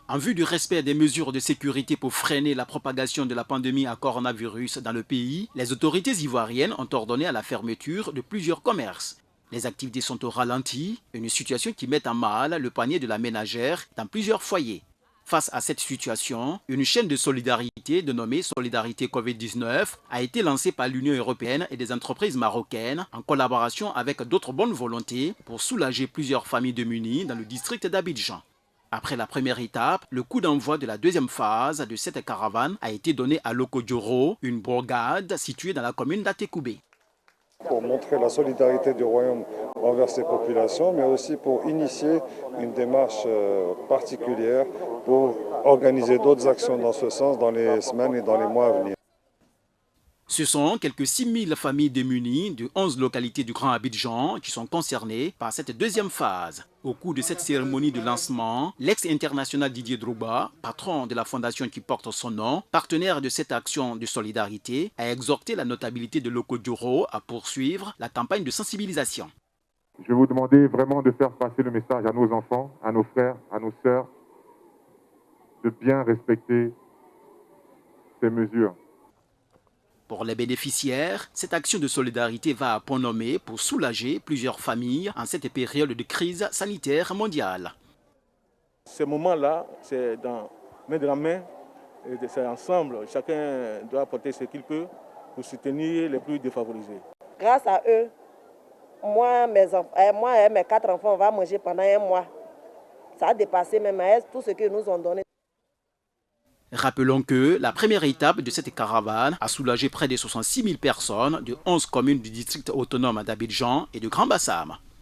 En vue du respect des mesures de sécurité pour freiner la propagation de la pandémie à coronavirus dans le pays, les autorités ivoiriennes ont ordonné à la fermeture de plusieurs commerces. Les activités sont au ralenti, une situation qui met en mal le panier de la ménagère dans plusieurs foyers. Face à cette situation, une chaîne de solidarité dénommée Solidarité Covid-19 a été lancée par l'Union européenne et des entreprises marocaines en collaboration avec d'autres bonnes volontés pour soulager plusieurs familles démunies dans le district d'Abidjan. Après la première étape, le coup d'envoi de la deuxième phase de cette caravane a été donné à Lokodjoro, une bourgade située dans la commune d'Atekoubé. Pour montrer la solidarité du Royaume envers ses populations, mais aussi pour initier une démarche particulière pour organiser d'autres actions dans ce sens dans les semaines et dans les mois à venir. Ce sont quelques 6000 familles démunies de 11 localités du Grand Abidjan qui sont concernées par cette deuxième phase. Au cours de cette cérémonie de lancement, l'ex-international Didier Drogba, patron de la fondation qui porte son nom, partenaire de cette action de solidarité, a exhorté la notabilité de Lokodjoro à poursuivre la campagne de sensibilisation. Je vais vous demander vraiment de faire passer le message à nos enfants, à nos frères, à nos sœurs, de bien respecter ces mesures. Pour les bénéficiaires, cette action de solidarité va à point nommé pour soulager plusieurs familles en cette période de crise sanitaire mondiale. Ce moment-là, c'est main dans la main, c'est ensemble. Chacun doit apporter ce qu'il peut pour soutenir les plus défavorisés. Grâce à eux, moi et mes 4 enfants, on va manger pendant un mois. Ça a dépassé même tout ce qu'ils nous ont donné. Rappelons que la première étape de cette caravane a soulagé près de 66 000 personnes de 11 communes du district autonome d'Abidjan et de Grand Bassam.